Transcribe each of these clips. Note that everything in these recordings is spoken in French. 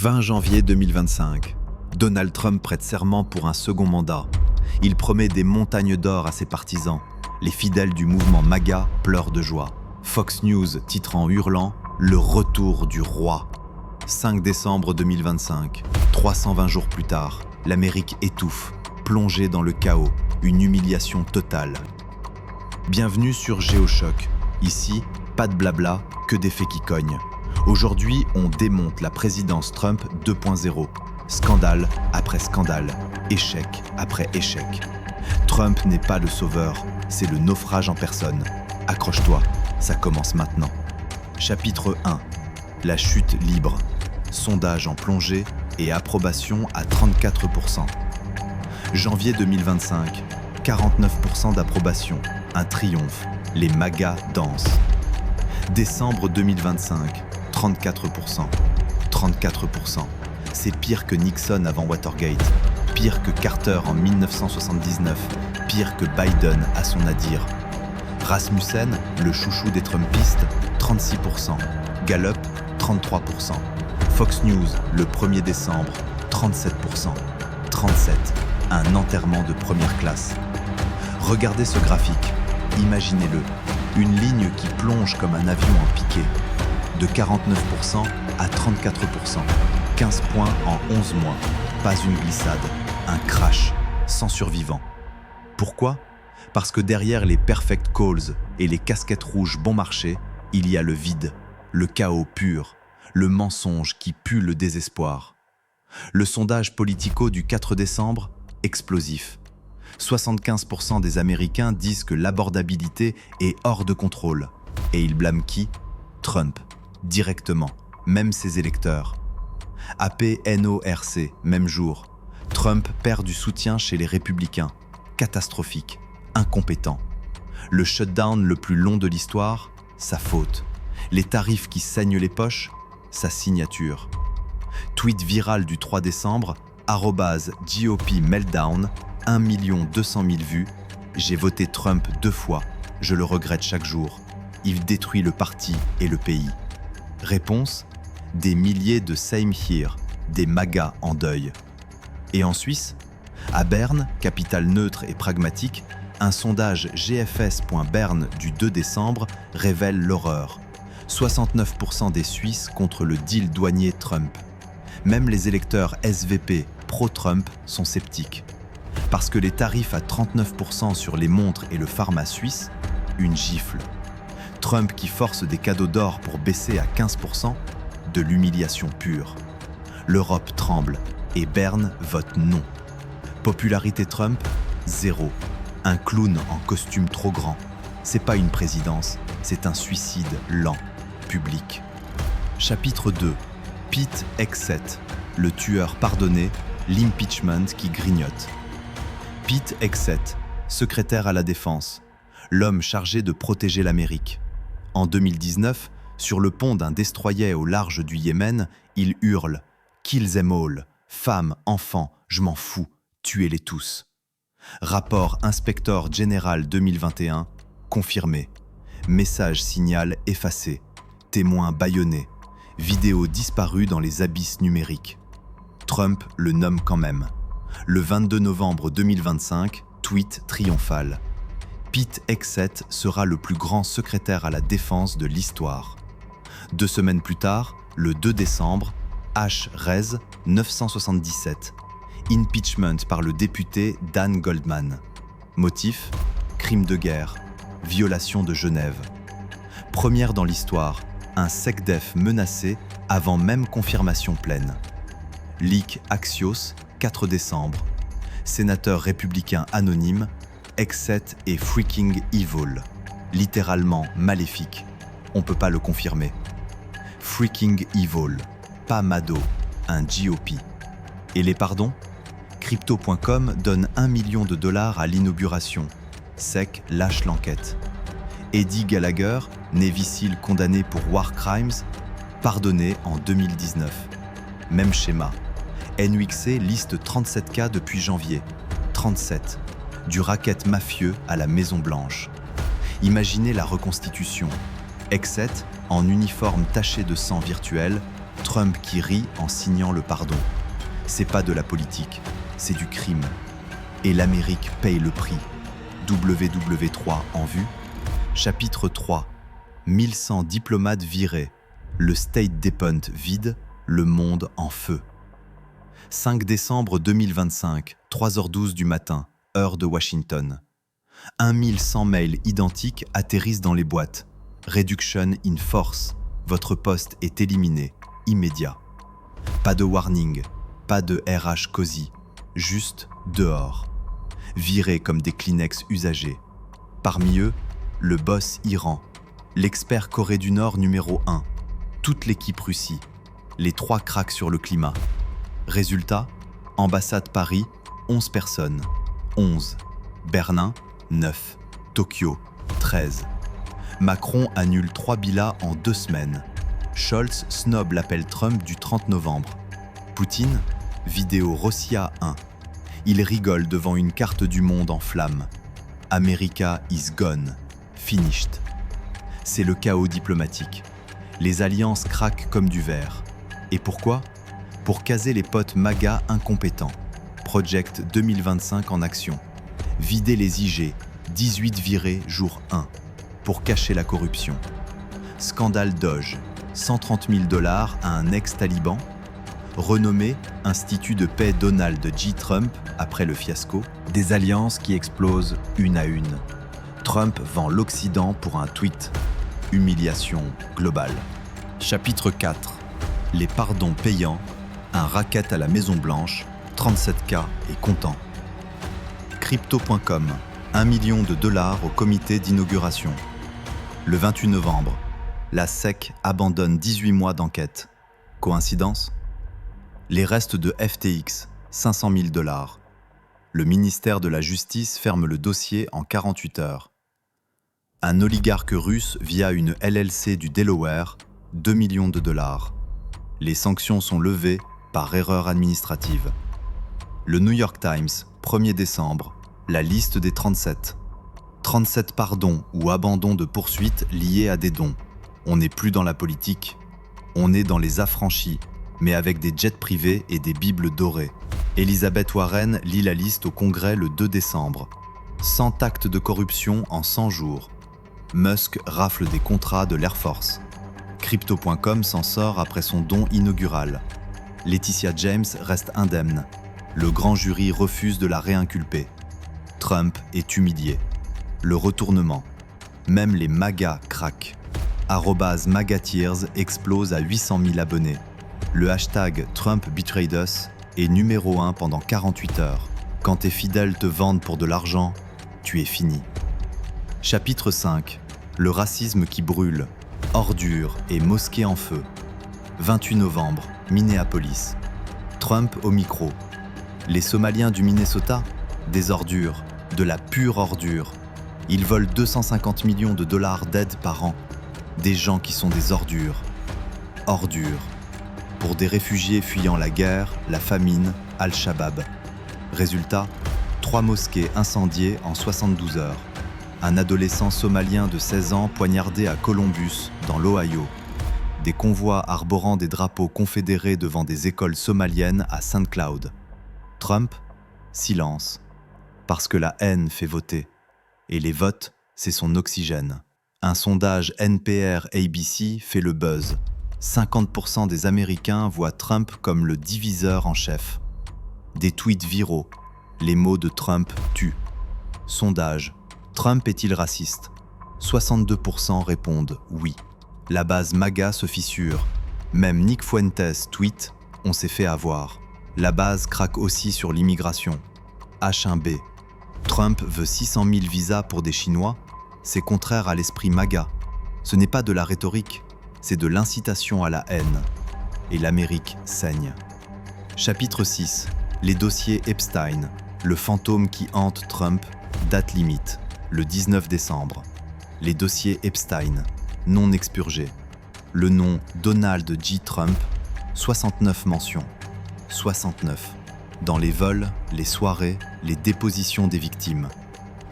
20 janvier 2025. Donald Trump prête serment pour un second mandat. Il promet des montagnes d'or à ses partisans. Les fidèles du mouvement MAGA pleurent de joie. Fox News titre en hurlant « Le retour du roi ». 5 décembre 2025. 320 jours plus tard, l'Amérique étouffe, plongée dans le chaos, une humiliation totale. Bienvenue sur GeoChoc. Ici, pas de blabla, que des faits qui cognent. Aujourd'hui, on démonte la présidence Trump 2.0. Scandale après scandale, échec après échec. Trump n'est pas le sauveur, c'est le naufrage en personne. Accroche-toi, ça commence maintenant. Chapitre 1. La chute libre. Sondage en plongée et approbation à 34%. Janvier 2025. 49% d'approbation. Un triomphe. Les MAGA dansent. Décembre 2025. 34%. 34%. C'est pire que Nixon avant Watergate. Pire que Carter en 1979. Pire que Biden à son nadir. Rasmussen, le chouchou des Trumpistes, 36%. Gallup, 33%. Fox News, le 1er décembre, 37%. 37%. Un enterrement de première classe. Regardez ce graphique. Imaginez-le. Une ligne qui plonge comme un avion en piqué. De 49% à 34%. 15 points en 11 mois. Pas une glissade. Un crash. Sans survivants. Pourquoi ? Parce que derrière les perfect calls et les casquettes rouges bon marché, il y a le vide, le chaos pur, le mensonge qui pue le désespoir. Le sondage Politico du 4 décembre, explosif. 75% des Américains disent que l'abordabilité est hors de contrôle. Et ils blâment qui ? Trump, directement, même ses électeurs. APNORC, même jour. Trump perd du soutien chez les républicains. Catastrophique, incompétent. Le shutdown le plus long de l'histoire, sa faute. Les tarifs qui saignent les poches, sa signature. Tweet viral du 3 décembre, @GOP Meltdown, 1 200 000 vues. J'ai voté Trump 2 fois, je le regrette chaque jour. Il détruit le parti et le pays. Réponse ? Des milliers de Same Here, des MAGA en deuil. Et en Suisse ? À Berne, capitale neutre et pragmatique, un sondage GFS.Berne du 2 décembre révèle l'horreur. 69% des Suisses contre le deal douanier Trump. Même les électeurs SVP pro-Trump sont sceptiques. Parce que les tarifs à 39% sur les montres et le pharma suisse, une gifle. Trump qui force des cadeaux d'or pour baisser à 15%, de l'humiliation pure. L'Europe tremble et Berne vote non. Popularité Trump, 0. Un clown en costume trop grand. C'est pas une présidence, c'est un suicide lent, public. Chapitre 2. Pete Hegseth, le tueur pardonné, l'impeachment qui grignote. Pete Hegseth, secrétaire à la Défense, l'homme chargé de protéger l'Amérique. En 2019, sur le pont d'un destroyer au large du Yémen, il hurle « Kill them all, femmes, enfants, je m'en fous, tuez-les tous ». Rapport Inspector General 2021, confirmé. Message signal effacé. Témoin bâillonné. Vidéo disparue dans les abysses numériques. Trump le nomme quand même. Le 22 novembre 2025, tweet triomphal. Pete Hegseth sera le plus grand secrétaire à la défense de l'histoire. 2 semaines plus tard, le 2 décembre, H. Rez 977. Impeachment par le député Dan Goldman. Motif ? Crime de guerre. Violation de Genève. Première dans l'histoire, un SecDef menacé avant même confirmation pleine. Leak Axios, 4 décembre. Sénateur républicain anonyme, Hegseth est freaking evil. Littéralement maléfique. On peut pas le confirmer. Freaking evil. Pas Mado, un GOP. Et les pardons ? Crypto.com donne $1 million à l'inauguration. SEC lâche l'enquête. Eddie Gallagher, Navy SEAL condamné pour war crimes, pardonné en 2019. Même schéma. NYC liste 37 cas depuis janvier. 37. Du racket mafieux à la Maison Blanche. Imaginez la reconstitution. Hegseth, en uniforme taché de sang virtuel, Trump qui rit en signant le pardon. C'est pas de la politique, c'est du crime. Et l'Amérique paye le prix. WW3 en vue. Chapitre 3. 1100 diplomates virés. Le State Department vide, le monde en feu. 5 décembre 2025, 3h12 du matin, heure de Washington. 1100 mails identiques atterrissent dans les boîtes. Reduction in force. Votre poste est éliminé. Immédiat. Pas de warning, pas de RH cosy. Juste dehors. Virés comme des Kleenex usagés. Parmi eux, le boss Iran, l'expert Corée du Nord numéro 1, toute l'équipe Russie, les 3 cracks sur le climat. Résultat, ambassade Paris, 11 personnes. 11. Berlin, 9. Tokyo, 13. Macron annule 3 billas en 2 semaines. Scholz snob l'appel Trump du 30 novembre. Poutine, vidéo Rossia 1. Il rigole devant une carte du monde en flammes. America is gone. Finished. C'est le chaos diplomatique. Les alliances craquent comme du verre. Et pourquoi ? Pour caser les potes MAGA incompétents. Project 2025 en action. Vider les IG, 18 virés jour 1. Pour cacher la corruption. Scandale Doge, 130 000 $ à un ex-taliban. Renommé Institut de paix Donald J. Trump après le fiasco. Des alliances qui explosent une à une. Trump vend l'Occident pour un tweet. Humiliation globale. Chapitre 4. Les pardons payants. Un racket à la Maison-Blanche. 37K et comptant. Crypto.com. 1 million de $ au comité d'inauguration. Le 28 novembre. La SEC abandonne 18 mois d'enquête. Coïncidence ? Les restes de FTX, 500 000 $. Le ministère de la Justice ferme le dossier en 48 heures. Un oligarque russe via une LLC du Delaware, 2 millions de $. Les sanctions sont levées par erreur administrative. Le New York Times, 1er décembre, la liste des 37. 37 pardons ou abandons de poursuites liés à des dons. On n'est plus dans la politique, on est dans les affranchis, mais avec des jets privés et des bibles dorées. Elizabeth Warren lit la liste au Congrès le 2 décembre. 100 actes de corruption en 100 jours. Musk rafle des contrats de l'Air Force. Crypto.com s'en sort après son don inaugural. Laetitia James reste indemne. Le grand jury refuse de la réinculper. Trump est humilié. Le retournement. Même les MAGA craquent. @MAGAtears explose à 800 000 abonnés. Le hashtag Trump Betrayed Us est numéro 1 pendant 48 heures. Quand tes fidèles te vendent pour de l'argent, tu es fini. Chapitre 5. Le racisme qui brûle. Ordures et mosquées en feu. 28 novembre, Minneapolis. Trump au micro. Les Somaliens du Minnesota, des ordures, de la pure ordure. Ils volent 250 millions de $ d'aide par an. Des gens qui sont des ordures. Ordures. Pour des réfugiés fuyant la guerre, la famine, Al-Shabaab. Résultat, 3 mosquées incendiées en 72 heures. Un adolescent somalien de 16 ans poignardé à Columbus, dans l'Ohio. Des convois arborant des drapeaux confédérés devant des écoles somaliennes à St. Cloud. Trump, silence. Parce que la haine fait voter. Et les votes, c'est son oxygène. Un sondage NPR-ABC fait le buzz. 50% des Américains voient Trump comme le diviseur en chef. Des tweets viraux. Les mots de Trump tuent. Sondage. Trump est-il raciste ? 62% répondent oui. La base MAGA se fissure. Même Nick Fuentes tweet « On s'est fait avoir ». La base craque aussi sur l'immigration. H1B. Trump veut 600 000 visas pour des Chinois ? C'est contraire à l'esprit MAGA. Ce n'est pas de la rhétorique, c'est de l'incitation à la haine. Et l'Amérique saigne. Chapitre 6. Les dossiers Epstein. Le fantôme qui hante Trump. Date limite. Le 19 décembre. Les dossiers Epstein. Non expurgés. Le nom Donald J. Trump. 69 mentions. 69. Dans les vols, les soirées, les dépositions des victimes.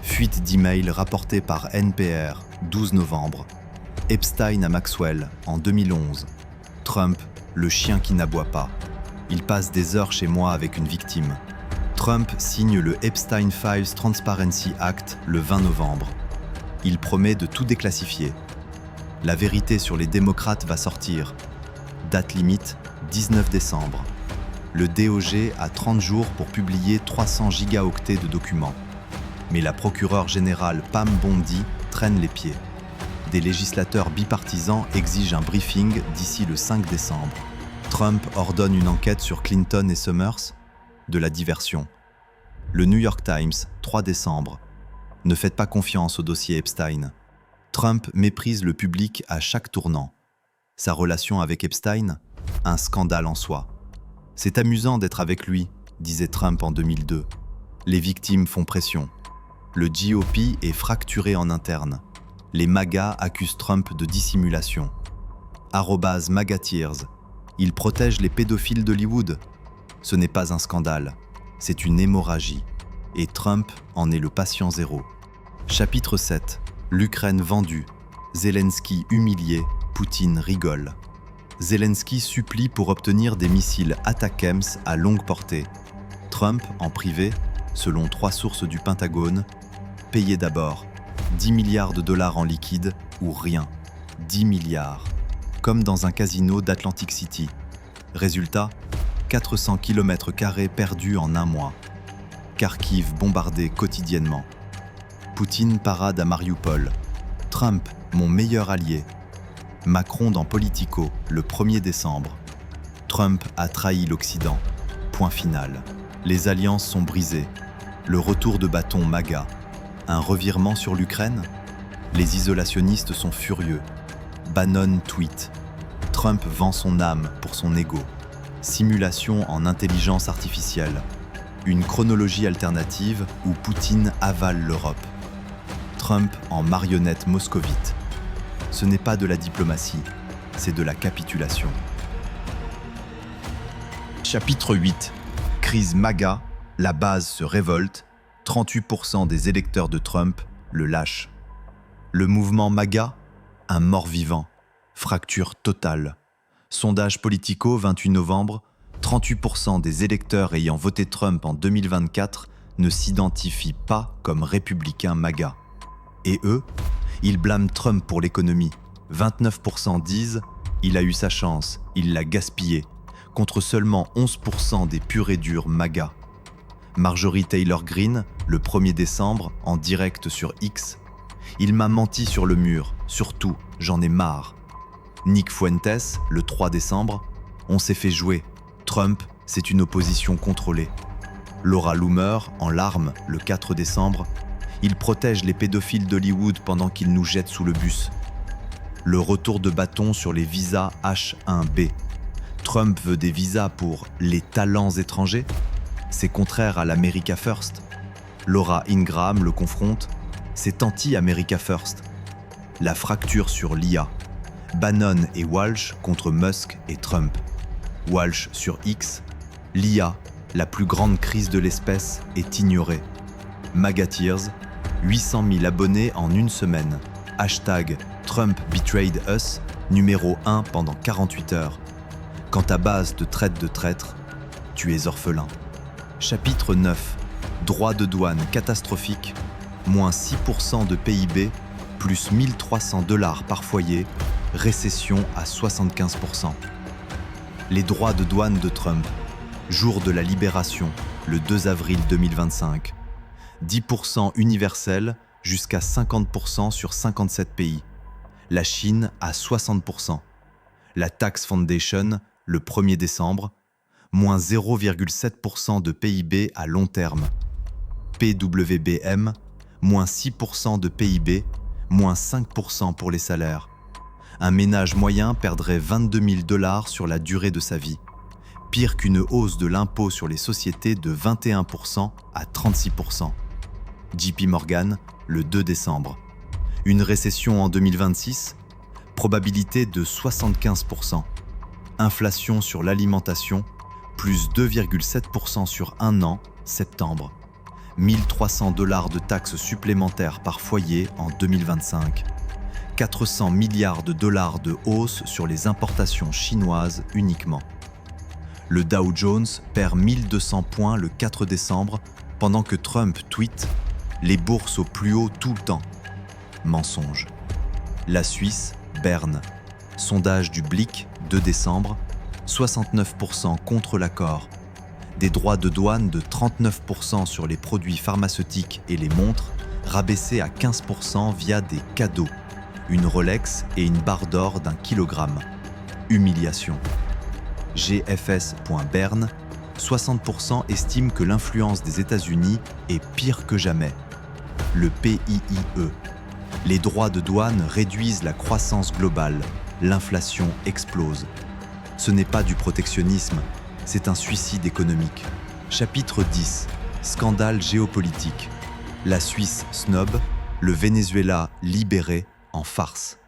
Fuite d'emails rapportée par NPR, 12 novembre. Epstein à Maxwell, en 2011. Trump, le chien qui n'aboie pas. Il passe des heures chez moi avec une victime. Trump signe le Epstein Files Transparency Act le 20 novembre. Il promet de tout déclassifier. La vérité sur les démocrates va sortir. Date limite, 19 décembre. Le DOJ a 30 jours pour publier 300 gigaoctets de documents. Mais la procureure générale Pam Bondi traîne les pieds. Des législateurs bipartisans exigent un briefing d'ici le 5 décembre. Trump ordonne une enquête sur Clinton et Summers. De la diversion. Le New York Times, 3 décembre. Ne faites pas confiance au dossier Epstein. Trump méprise le public à chaque tournant. Sa relation avec Epstein, un scandale en soi. C'est amusant d'être avec lui, disait Trump en 2002. Les victimes font pression. Le GOP est fracturé en interne. Les MAGA accusent Trump de dissimulation. @MAGAtears. Il protège les pédophiles d'Hollywood. Ce n'est pas un scandale, c'est une hémorragie. Et Trump en est le patient zéro. Chapitre 7. L'Ukraine vendue. Zelensky humilié, Poutine rigole. Zelensky supplie pour obtenir des missiles ATACMS à longue portée. Trump, en privé, selon 3 sources du Pentagone, payez d'abord 10 milliards de dollars en liquide ou rien. 10 milliards. Comme dans un casino d'Atlantic City. Résultat, 400 km² perdus en un mois. Kharkiv bombardé quotidiennement. Poutine parade à Mariupol. Trump, mon meilleur allié. Macron dans Politico, le 1er décembre. Trump a trahi l'Occident. Point final. Les alliances sont brisées. Le retour de bâton MAGA. Un revirement sur l'Ukraine ? Les isolationnistes sont furieux. Bannon tweet. Trump vend son âme pour son ego. Simulation en intelligence artificielle. Une chronologie alternative où Poutine avale l'Europe. Trump en marionnette moscovite. Ce n'est pas de la diplomatie, c'est de la capitulation. Chapitre 8. Crise MAGA, la base se révolte, 38% des électeurs de Trump le lâchent. Le mouvement MAGA, un mort-vivant, fracture totale. Sondage Politico, 28 novembre, 38% des électeurs ayant voté Trump en 2024 ne s'identifient pas comme républicains MAGA. Et eux, ils blâment Trump pour l'économie. 29% disent « il a eu sa chance, il l'a gaspillé », contre seulement 11% des purs et durs MAGA. Marjorie Taylor Greene, le 1er décembre, en direct sur X, « il m'a menti sur le mur, surtout, j'en ai marre ». Nick Fuentes, le 3 décembre, « on s'est fait jouer, Trump, c'est une opposition contrôlée ». Laura Loomer, en larmes, le 4 décembre, « il protège les pédophiles d'Hollywood pendant qu'il nous jette sous le bus ». Le retour de bâton sur les visas H1B. Trump veut des visas pour les talents étrangers ? C'est contraire à l'America First. Laura Ingraham le confronte, c'est anti-America First. La fracture sur l'IA. Bannon et Walsh contre Musk et Trump. Walsh sur X, l'IA, la plus grande crise de l'espèce, est ignorée. MAGAtears, 800 000 abonnés en une semaine. Hashtag Trump betrayed us, numéro 1 pendant 48 heures. Quand ta base te traite de traître, tu es orphelin. Chapitre 9. Droits de douane catastrophiques, moins 6% de PIB, plus 1300 $ par foyer, récession à 75%. Les droits de douane de Trump, jour de la libération, le 2 avril 2025. 10% universel jusqu'à 50% sur 57 pays. La Chine à 60%. La Tax Foundation, le 1er décembre, moins 0,7% de PIB à long terme. PWBM, moins 6% de PIB, moins 5% pour les salaires. Un ménage moyen perdrait 22 000 $ sur la durée de sa vie. Pire qu'une hausse de l'impôt sur les sociétés de 21% à 36%. JP Morgan, le 2 décembre. Une récession en 2026, probabilité de 75%. Inflation sur l'alimentation, plus 2,7% sur un an, septembre. 1300 $ de taxes supplémentaires par foyer en 2025. 400 milliards de dollars de hausse sur les importations chinoises uniquement. Le Dow Jones perd 1200 points le 4 décembre pendant que Trump tweet « Les bourses au plus haut tout le temps ». Mensonge. La Suisse, Berne. Sondage du Blick, 2 décembre, 69% contre l'accord. Des droits de douane de 39% sur les produits pharmaceutiques et les montres, rabaissés à 15% via des cadeaux. Une Rolex et une barre d'or d'1 kilogramme. Humiliation. GFS.Berne, 60% estiment que l'influence des États-Unis est pire que jamais. Le PIIE. Les droits de douane réduisent la croissance globale. L'inflation explose. Ce n'est pas du protectionnisme, c'est un suicide économique. Chapitre 10. Scandale géopolitique. La Suisse snob, le Venezuela libéré en farce.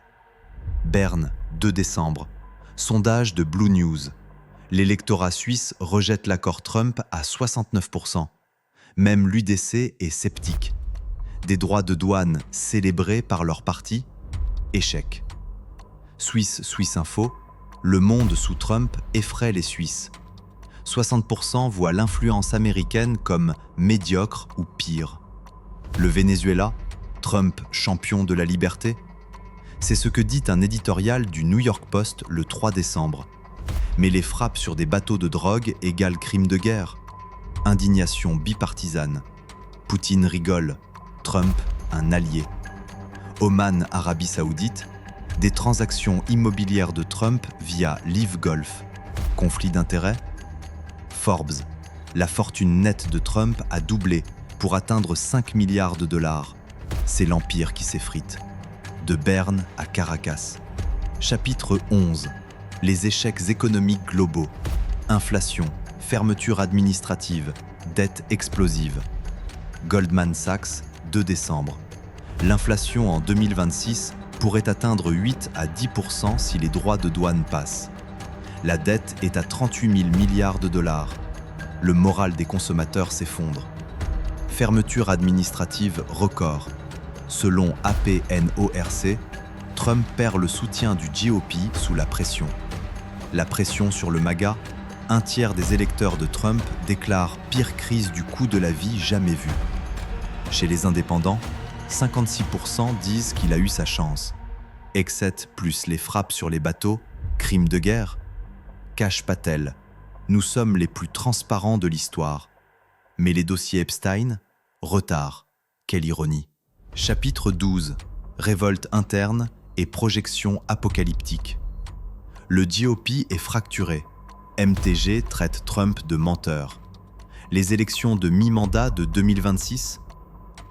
Berne, 2 décembre. Sondage de Blue News. L'électorat suisse rejette l'accord Trump à 69%. Même l'UDC est sceptique. Des droits de douane célébrés par leur parti, échec. Suisse Info, le monde sous Trump effraie les Suisses. 60% voient l'influence américaine comme médiocre ou pire. Le Venezuela, Trump champion de la liberté? C'est ce que dit un éditorial du New York Post le 3 décembre. Mais les frappes sur des bateaux de drogue égale crime de guerre. Indignation bipartisane. Poutine rigole. Trump, un allié. Oman, Arabie Saoudite. Des transactions immobilières de Trump via Live Golf. Conflit d'intérêts? Forbes. La fortune nette de Trump a doublé pour atteindre 5 milliards de dollars. C'est l'empire qui s'effrite. De Berne à Caracas. Chapitre 11. Les échecs économiques globaux. Inflation, fermeture administrative, dette explosive. Goldman Sachs, 2 décembre. L'inflation en 2026 pourrait atteindre 8 à 10% si les droits de douane passent. La dette est à 38 000 milliards de dollars. Le moral des consommateurs s'effondre. Fermeture administrative record. Selon APNORC, Trump perd le soutien du GOP sous la pression. La pression sur le MAGA, un tiers des électeurs de Trump déclarent pire crise du coût de la vie jamais vue. Chez les indépendants, 56% disent qu'il a eu sa chance. Exet plus les frappes sur les bateaux, crime de guerre? Cash Patel, nous sommes les plus transparents de l'histoire. Mais les dossiers Epstein? Retard. Quelle ironie. Chapitre 12. Révolte interne et projection apocalyptique. Le GOP est fracturé. MTG traite Trump de menteur. Les élections de mi-mandat de 2026?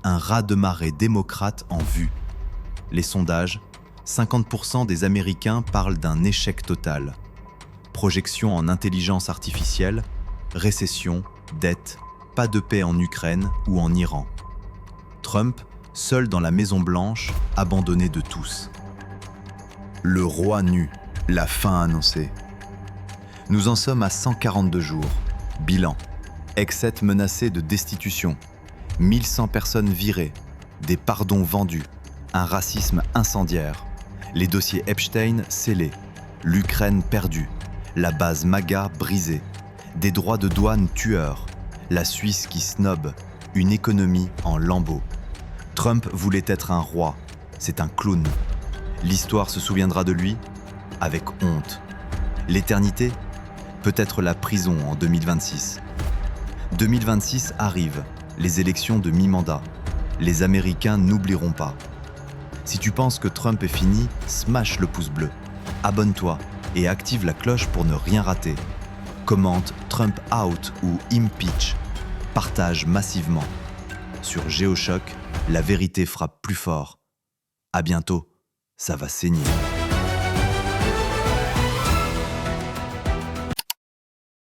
Un raz-de-marée démocrate en vue. Les sondages? 50% des Américains parlent d'un échec total. Projection en intelligence artificielle, récession, dette, pas de paix en Ukraine ou en Iran. Trump, seul dans la Maison-Blanche, abandonné de tous. Le roi nu, la fin annoncée. Nous en sommes à 142 jours. Bilan. Exet menacé de destitution. 1100 personnes virées. Des pardons vendus. Un racisme incendiaire. Les dossiers Epstein scellés. L'Ukraine perdue. La base MAGA brisée. Des droits de douane tueurs. La Suisse qui snob. Une économie en lambeaux. Trump voulait être un roi. C'est un clown. L'histoire se souviendra de lui avec honte. L'éternité? Peut-être la prison en 2026. 2026 arrive, les élections de mi-mandat. Les Américains n'oublieront pas. Si tu penses que Trump est fini, smash le pouce bleu. Abonne-toi et active la cloche pour ne rien rater. Commente Trump out ou impeach. Partage massivement. Sur GeoShock, la vérité frappe plus fort. À bientôt, ça va saigner.